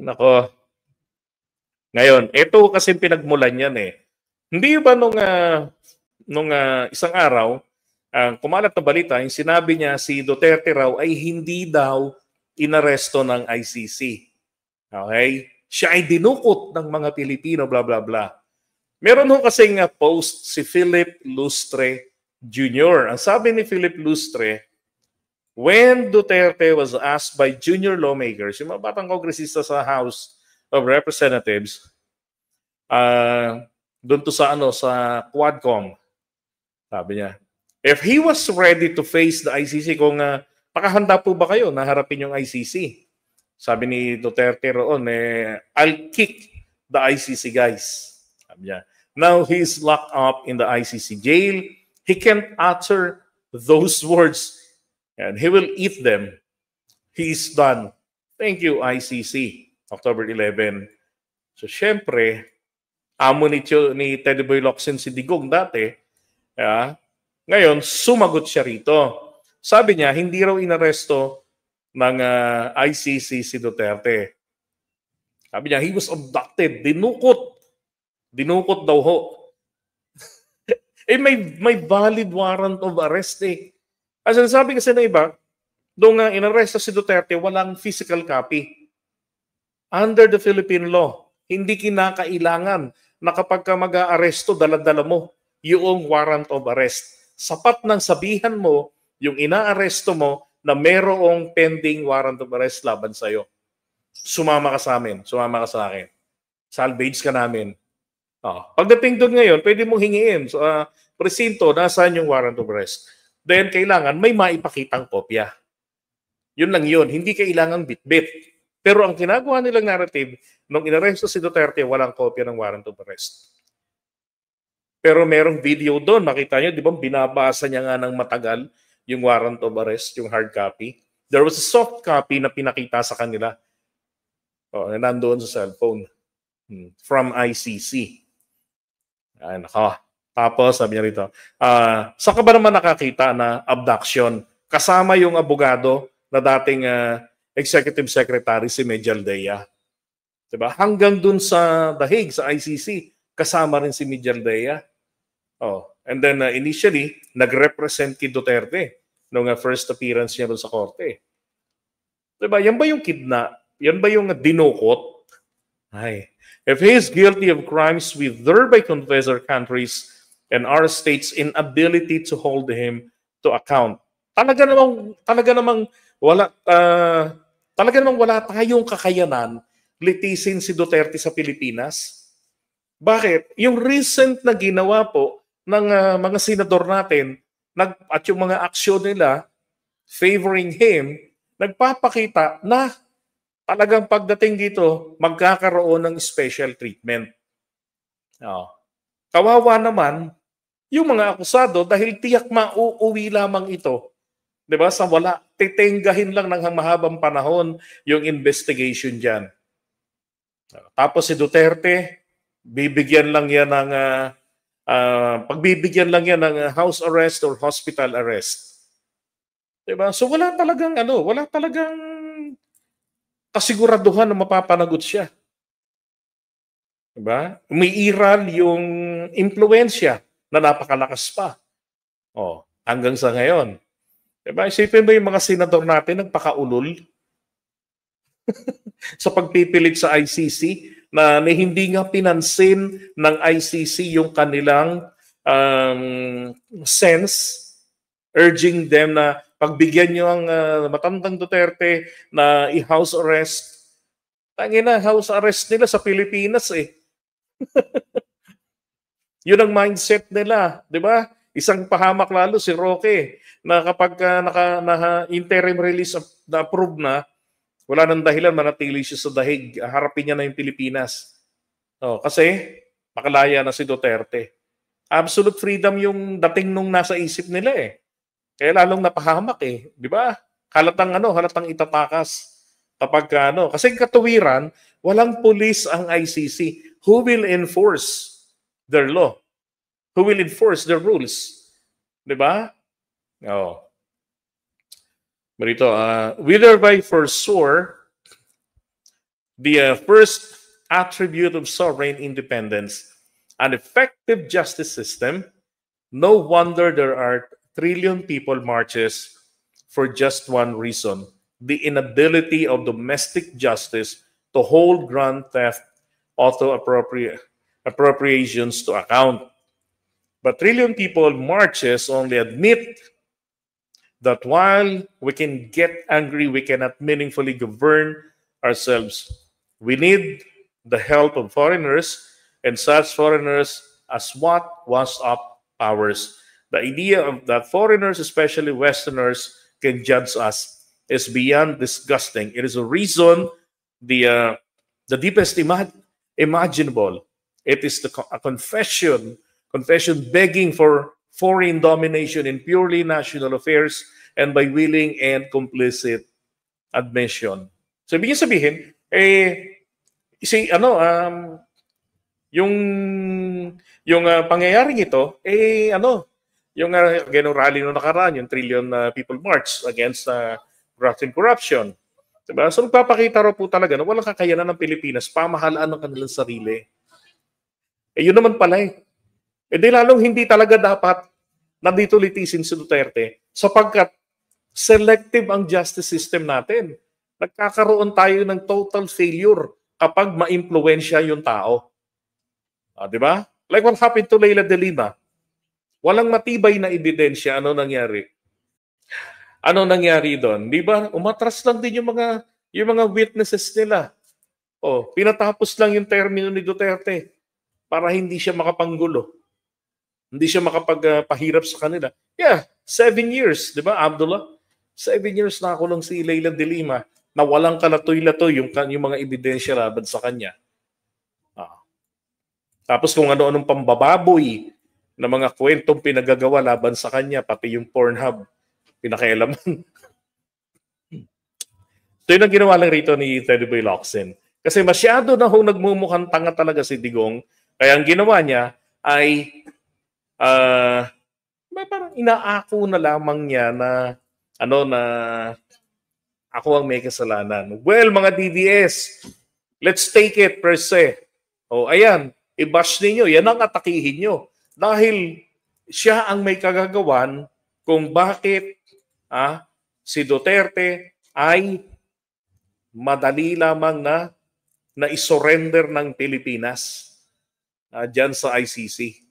Nako. Ngayon, ito kasi pinagmulan yan eh. Hindi ba nung isang araw, ang kumalat na balita, yung sinabi niya si Duterte raw ay hindi daw inaresto ng ICC. Okay? Siya ay dinukot ng mga Pilipino, bla bla bla. Meron ho kasing post si Philip Lustre Jr. Ang sabi ni Philip Lustre, when Duterte was asked by junior lawmakers, yung mga batang kongresista sa House of Representatives, doon to sa sa Quadcom, sabi niya, if he was ready to face the ICC, kung nakahanda po ba kayo na harapin yung ICC? Sabi ni Duterte roon, I'll kick the ICC guys. Sabi niya, now he's locked up in the ICC jail. He can't utter those words and he will eat them. He's done. Thank you, ICC. October 11. So, syempre, amo ni Teddy Boy Locsin si Digong dati, ngayon, sumagot siya rito. Sabi niya, hindi raw inaresto ng ICC si Duterte. Sabi niya, he was abducted, dinukot. Dinukot daw ho. May valid warrant of arrest eh. As sabi kasi na iba, doon inaresto si Duterte, walang physical copy. Under the Philippine law, hindi kinakailangan na kapag ka mag-aaresto, dala-dala mo yung warrant of arrest. Sapat nang sabihan mo yung inaaresto mo na merong pending warrant of arrest laban sa'yo. Sumama ka sa amin, sumama ka sa akin. Salvage ka namin. Pagdating doon ngayon, pwede mong hingiin sa presinto nasaan yung warrant of arrest. Then kailangan may maipakitang kopya. Yun lang yun. Hindi kailangan bit-bit. Pero ang ginagawa nilang narrative, nung inaresto si Duterte, walang kopya ng warrant of arrest. Pero merong video doon, makita nyo, di ba, binabasa niya nga ng matagal yung warrant of arrest, yung hard copy. There was a soft copy na pinakita sa kanila. Na nandoon sa cellphone. From ICC. Ay, nako. Tapos, sabi niya rito, saan ka ba naman nakakita na abduction? Kasama yung abogado na dating Executive Secretary si Medjaldea. Diba? Hanggang dun sa The Hague, sa ICC, kasama rin si Medjaldea. And then initially, nag-represent kay Duterte nung first appearance niya sa korte. Diba? Yan ba yung kidnap? Yan ba yung dinukot? Ay. If he is guilty of crimes, we thereby confess our countries and our states' inability to hold him to account. Talaga namang wala tayong kakayanan litisin si Duterte sa Pilipinas. Bakit? Yung recent na ginawa po ng mga senador natin at yung mga aksyon nila favoring him, nagpapakita na talagang pagdating dito, magkakaroon ng special treatment. Kawawa naman yung mga akusado dahil tiyak mauuwi lamang ito. Diba? Sa wala, titenggahin lang ng mahabang panahon yung investigation dyan. Tapos si Duterte, bibigyan lang yan ng pagbibigyan lang yan ng house arrest or hospital arrest. Diba? So wala talagang kasiguraduhan na mapapanagot siya. Diba? Umiiral yung impluensya na napakalakas pa. Hanggang sa ngayon. Diba? Isipin mo yung mga senador natin nagpakaulol sa pagpipilit sa ICC na hindi nga pinansin ng ICC yung kanilang sense, urging them na pagbigyan nyo ang matandang Duterte na i-house arrest. Tangina, house arrest nila sa Pilipinas eh. Yun ang mindset nila, di ba? Isang pahamak lalo si Roque na kapag interim release na approve na, wala nang dahilan manatili siya sa dahig. Harapin niya na yung Pilipinas. Kasi makalaya na si Duterte. Absolute freedom yung dating nung nasa isip nila eh. Kaya lalong napahamak eh, di ba? Halatang itatakas kapag kasi katuwiran, walang police ang ICC who will enforce their law, who will enforce their rules. Di ba? Marito, whether by forswear The first attribute of sovereign independence, an effective justice system. No wonder there are trillion people marches for just one reason: the inability of domestic justice to hold grand theft auto appropriations to account. But trillion people marches only admit that while we can get angry, we cannot meaningfully govern ourselves. We need the help of foreigners, and such foreigners as what was up powers. The idea of that foreigners, especially Westerners, can judge us is beyond disgusting. It is a reason the deepest imaginable. It is a confession begging for foreign domination in purely national affairs and by willing and complicit admission. So, ibig sabihin, yung pangyayaring ito, yung rally no nakaraan, yung trillion people march against graft and corruption. Diba? So, nagpapakita raw po talaga na walang kakayanan ng Pilipinas, pamahalaan ng kanilang sarili. Yun naman pala eh. Di lalong hindi talaga dapat nandito litisin si Duterte sapagkat selective ang justice system natin. Nagkakaroon tayo ng total failure kapag ma-impluwensya yung tao. Di ba? Like what happened to Leila de Lima. Walang matibay na ebidensya. Ano nangyari? Ano nangyari doon? Di ba? Umatras lang din yung mga witnesses nila. Pinatapos lang yung termino ni Duterte para hindi siya makapanggulo. Hindi siya makapagpahirap sa kanila. Yeah, 7 years, di ba, Abdullah? 7 years na ako lang si Leila de Lima na walang kalatoy-latoy yung mga ebidensya laban sa kanya. Tapos kung ano-anong pambababoy na mga kwentong pinagagawa laban sa kanya, pati yung Pornhub, pinakailaman. So yun ang ginawa lang rito ni Teddy Boy Locsin. Kasi masyado na hong nagmumukhang tanga talaga si Digong, kaya ang ginawa niya ay parang inaako na lamang niya na ako ang may kasalanan. Well, mga DDS, let's take it per se. Ayan, i-bash ninyo. Yan ang atakihin nyo. Dahil siya ang may kagagawan kung bakit si Duterte ay madali lamang na isurrender ng Pilipinas dyan sa ICC.